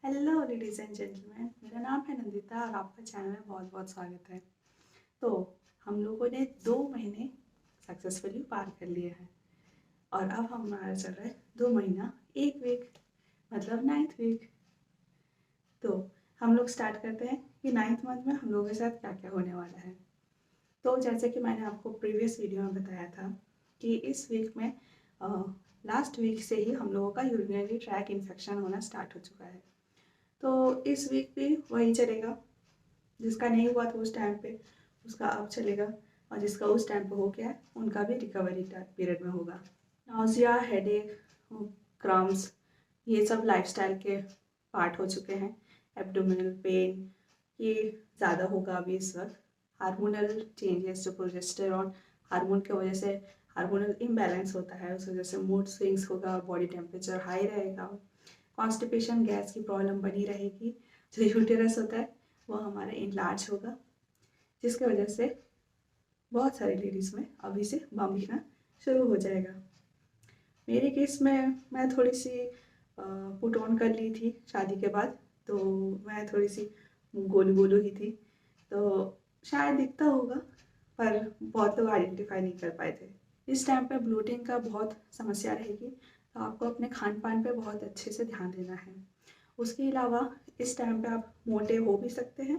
Hello ladies and gentleman, मेरा नाम है नंदिता और आपका चैनल में बहुत बहुत स्वागत है। तो हम लोगों ने 2 महीने सक्सेसफुली पार कर लिए हैं और अब हमारा चल रहा है 2 महीना 1 वीक, मतलब 9th वीक। तो हम लोग स्टार्ट करते हैं कि 9th मंथ में हम लोगों के साथ क्या क्या होने वाला है। तो जैसे कि मैंने आपको प्रीवियस वीडियो में बताया था कि इस वीक में लास्ट वीक से ही हम लोगों का यूरिनरी ट्रैक इन्फेक्शन होना स्टार्ट हो चुका है। तो इस वीक भी वही चलेगा। जिसका नहीं हुआ था उस टाइम पे उसका अब चलेगा, और जिसका उस टाइम पे हो गया है उनका भी रिकवरी पीरियड में होगा। नाउजिया, हेडेक, क्रम्स, ये सब लाइफस्टाइल के पार्ट हो चुके हैं। एब्डोमिनल पेन ये ज़्यादा होगा अभी इस वक्त। हार्मोनल चेंजेस, जो प्रोजेस्टेरॉन हार्मोन की वजह से हार्मोनल इम्बैलेंस होता है, उस वजह से मूड स्विंग्स होगा, बॉडी टेम्परेचर हाई रहेगा, कॉन्स्टिपेशन गैस की प्रॉब्लम बनी रहेगी। जो यूटेरस होता है वो हमारा इनलार्ज होगा, जिसकी वजह से बहुत सारी लेडीज़ में अभी से बम दिखना शुरू हो जाएगा। मेरे केस में मैं थोड़ी सी पुट ऑन कर ली थी शादी के बाद, तो मैं थोड़ी सी गोलू गोलू ही थी, तो शायद दिखता होगा, पर बहुत लोग आइडेंटिफाई नहीं कर पाए थे। इस टाइम पे ब्लोटिंग का बहुत समस्या रहेगी, तो आपको अपने खान पान पे बहुत अच्छे से ध्यान देना है। उसके अलावा इस टाइम पे आप मोटे हो भी सकते हैं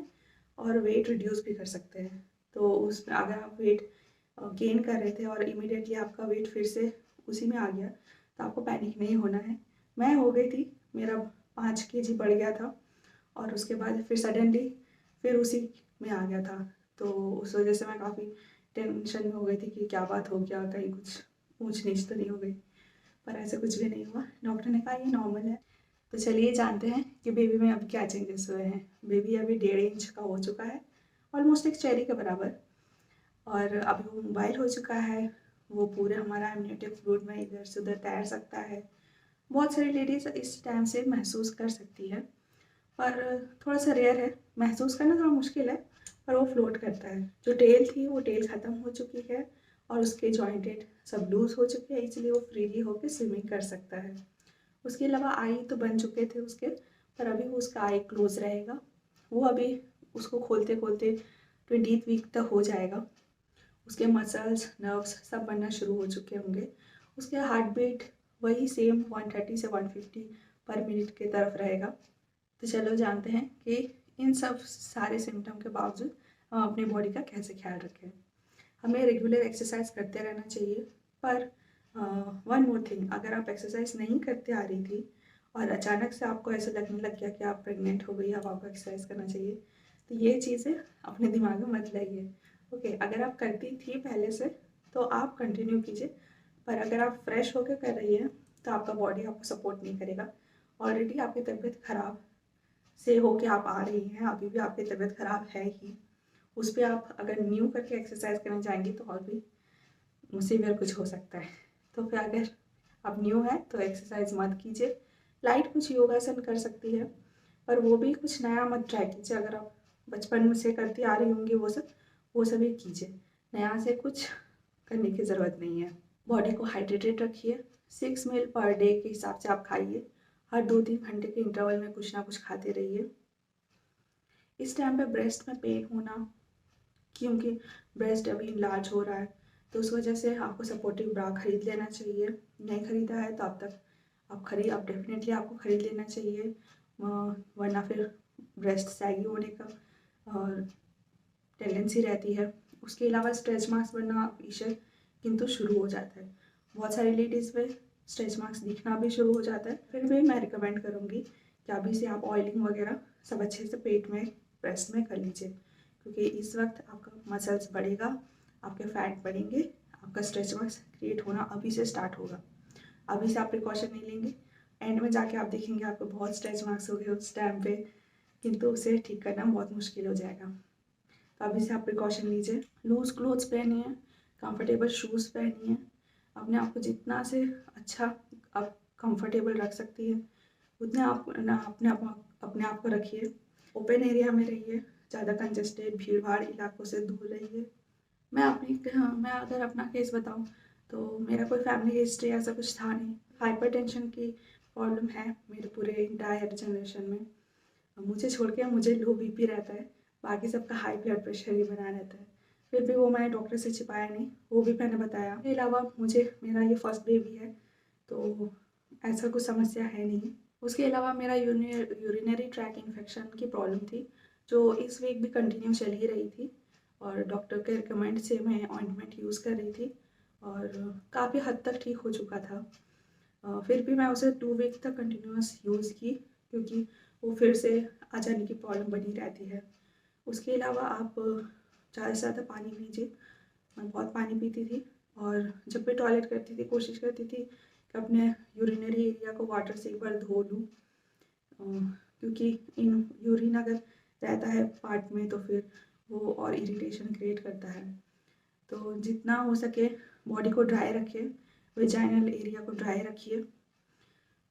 और वेट रिड्यूस भी कर सकते हैं। तो उसमें अगर आप वेट गेन कर रहे थे और इमीडिएटली आपका वेट फिर से उसी में आ गया, तो आपको पैनिक नहीं होना है। मैं हो गई थी, मेरा 5 kg बढ़ गया था और उसके बाद फिर सडनली फिर उसी में आ गया था। तो उस वजह से मैं काफ़ी टेंशन में हो गई थी कि क्या बात हो गया, कहीं कुछ ऊँच नीच तो नहीं हो गई। पर ऐसा कुछ भी नहीं हुआ, डॉक्टर ने कहा ये नॉर्मल है। तो चलिए जानते हैं कि बेबी में अब क्या चेंजेस हुए हैं। बेबी अभी 1.5 इंच का हो चुका है, ऑलमोस्ट एक चेरी के बराबर, और अभी वो मोबाइल हो चुका है। वो पूरे हमारा एमनियोटिक फ्लूइड में इधर से उधर तैर सकता है। बहुत सारी लेडीज़ इस टाइम से महसूस कर सकती है, पर थोड़ा सा रेयर है, महसूस करना थोड़ा मुश्किल है, पर वो फ्लोट करता है। जो टेल थी वो टेल ख़त्म हो चुकी है और उसके जॉइंटेड सब लूज हो चुके हैं, इसलिए वो फ्रीली होकर स्विमिंग कर सकता है। उसके अलावा आई तो बन चुके थे उसके, पर अभी वो उसका आई क्लोज रहेगा। वो अभी उसको खोलते खोलते 20th वीक तक हो जाएगा। उसके मसल्स नर्व्स सब बनना शुरू हो चुके होंगे। उसके हार्ट बीट वही सेम 130 से 150 पर मिनट की तरफ रहेगा। तो चलो जानते हैं कि इन सब सारे सिम्टम के बावजूद हम अपनी बॉडी का कैसे ख्याल रखें। हमें रेगुलर एक्सरसाइज करते रहना चाहिए, पर वन मोर थिंग, अगर आप एक्सरसाइज नहीं करते आ रही थी और अचानक से आपको ऐसा लगने लग गया कि आप प्रेग्नेंट हो गई, अब आपको एक्सरसाइज करना चाहिए, तो ये चीज़ें अपने दिमाग में मत लाइए। ओके, अगर आप करती थी पहले से तो आप कंटिन्यू कीजिए, पर अगर आप फ्रेश होकर कर रही हैं तो आपका बॉडी आपको सपोर्ट नहीं करेगा। ऑलरेडी आपकी तबीयत खराब से हो के आप आ रही हैं, अभी भी आपकी तबीयत खराब है ही, उस पर आप अगर न्यू करके एक्सरसाइज करने जाएंगी तो और भी सीवियर कुछ हो सकता है। तो फिर अगर आप न्यू है तो एक्सरसाइज मत कीजिए। लाइट कुछ योगासन कर सकती है, पर वो भी कुछ नया मत ट्राई कीजिए। अगर आप बचपन में से करती आ रही होंगी वो सभी कीजिए, नया से कुछ करने की ज़रूरत नहीं है। बॉडी को हाइड्रेटेड रखिए। 6 मील पर डे के हिसाब से आप खाइए। हर 2-3 घंटे के इंटरवल में कुछ ना कुछ खाते रहिए। इस टाइम पे ब्रेस्ट में पेन होना, क्योंकि ब्रेस्ट अभी लार्ज हो रहा है, तो उस वजह से आपको सपोर्टिव ब्रा खरीद लेना चाहिए। नहीं खरीदा है तो आप डेफिनेटली आपको खरीद लेना चाहिए, वरना फिर ब्रेस्ट सैगी होने का और टेंडेंसी रहती है। उसके अलावा स्ट्रेच मार्क्स बनना ईशर किंतु शुरू हो जाता है। बहुत सारी लेडीज़ में स्ट्रेच मार्क्स दिखना भी शुरू हो जाता है। फिर भी मैं रिकमेंड करूँगी कि अभी से आप ऑयलिंग वगैरह सब अच्छे से पेट में ब्रेस्ट में कर लीजिए, क्योंकि इस वक्त आपका मसल्स बढ़ेगा, आपके फैट बढ़ेंगे, आपका स्ट्रेच मार्क्स क्रिएट होना अभी से स्टार्ट होगा। अभी से आप प्रिकॉशन नहीं लेंगे, एंड में जाके आप देखेंगे आपको बहुत स्ट्रेच मार्क्स हो गए उस टाइम पे, किंतु उसे ठीक करना बहुत मुश्किल हो जाएगा। तो अभी से आप प्रिकॉशन लीजिए। लूज क्लोथ्स पहनिए, कंफर्टेबल शूज़ पहनिए। अपने आप को जितना से अच्छा आप कंफर्टेबल रख सकती है उतने आप ना अपने आप को रखिए। ओपन एरिया में रहिए, ज़्यादा कंजेस्टेड भीड़ भाड़ इलाकों से दूर रहिए। मैं अगर अपना केस बताऊं तो मेरा कोई फैमिली हिस्ट्री ऐसा कुछ था नहीं। हाइपरटेंशन की प्रॉब्लम है मेरे पूरे इंटायर जनरेशन में। मुझे छोड़ के मुझे लो बीपी रहता है, बाकी सबका हाई ब्लड प्रेशर ही बना रहता है। फिर भी वो मैंने डॉक्टर से छिपाया नहीं, वो भी मैंने बताया। इसके अलावा मुझे मेरा ये फर्स्ट बेबी है तो ऐसा कुछ समस्या है नहीं। उसके अलावा मेरा यूरिनरी ट्रैक इन्फेक्शन की प्रॉब्लम थी जो इस वीक भी कंटिन्यू चल ही रही थी, और डॉक्टर के रिकमेंड से मैं ऑइंटमेंट यूज़ कर रही थी और काफ़ी हद तक ठीक हो चुका था। फिर भी मैं उसे 2 वीक तक कंटिन्यूस यूज़ की क्योंकि वो फिर से आ जाने की प्रॉब्लम बनी रहती है। उसके अलावा आप ज़्यादा से ज़्यादा पानी पीजिए। मैं बहुत पानी पीती थी और जब भी टॉयलेट करती थी कोशिश करती थी कि अपने यूरिनरी एरिया को वाटर से एक बार धो लूँ, क्योंकि इन यूरिन अगर रहता है पार्ट में तो फिर वो और इरिटेशन क्रिएट करता है। तो जितना हो सके बॉडी को ड्राई रखिए, वेजाइनल एरिया को ड्राई रखिए।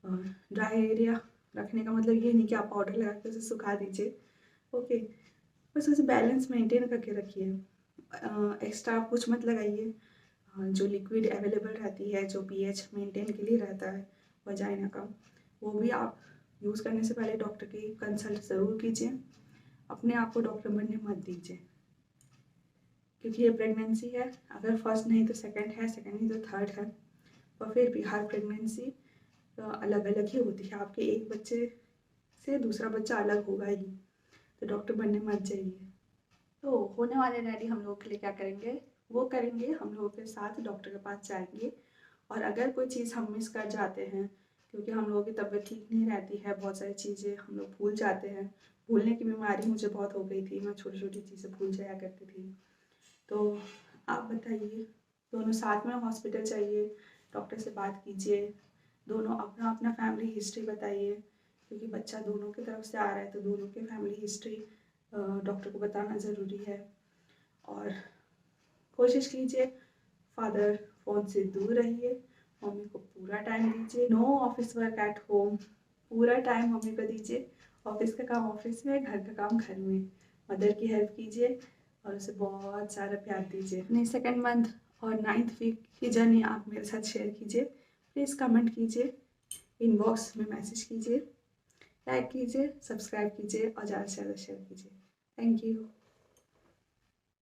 ड्राई एरिया रखने का मतलब ये नहीं कि आप पाउडर लगा के उसे सुखा दीजिए, ओके, बस उसे बैलेंस मेंटेन करके रखिए। एक्स्ट्रा कुछ मत लगाइए। जो लिक्विड अवेलेबल रहती है, जो पीएच मेंटेन के लिए रहता है वजाइना का, वो भी आप यूज़ करने से पहले डॉक्टर की कंसल्ट ज़रूर कीजिए। अपने आप को डॉक्टर बनने मत दीजिए, क्योंकि ये प्रेगनेंसी है, अगर फर्स्ट नहीं तो सेकंड है, सेकंड नहीं तो थर्ड है, और फिर भी हर प्रेगनेंसी अलग अलग ही होती है। आपके एक बच्चे से दूसरा बच्चा अलग होगा ही, तो डॉक्टर बनने मत जाइए। तो होने वाले डैडी हम लोग के लिए क्या करेंगे, वो करेंगे, हम लोगों के साथ डॉक्टर के पास जाएंगे। और अगर कोई चीज़ हम मिस कर जाते हैं, क्योंकि हम लोगों की तबीयत ठीक नहीं रहती है, बहुत सारी चीज़ें हम लोग भूल जाते हैं। भूलने की बीमारी मुझे बहुत हो गई थी, मैं छोटी छोटी चीज़ें भूल जाया करती थी। तो आप बताइए, दोनों साथ में हॉस्पिटल जाइए, डॉक्टर से बात कीजिए, दोनों अपना अपना फैमिली हिस्ट्री बताइए, क्योंकि बच्चा दोनों की तरफ से आ रहा है तो दोनों की फैमिली हिस्ट्री डॉक्टर को बताना ज़रूरी है। और कोशिश कीजिए फादर फ़ोन से दूर रहिए, मम्मी को पूरा टाइम दीजिए। No office work at home, पूरा टाइम मम्मी को दीजिए। ऑफिस का काम ऑफिस में, घर का काम घर में। मदर की हेल्प कीजिए और उसे बहुत सारा प्यार दीजिए। अपने सेकेंड मंथ और 9th वीक की जर्नी आप मेरे साथ शेयर कीजिए। प्लीज़ कमेंट कीजिए, इनबॉक्स में मैसेज कीजिए, लाइक कीजिए, सब्सक्राइब कीजिए और ज़्यादा से ज़्यादा शेयर कीजिए। Thank you.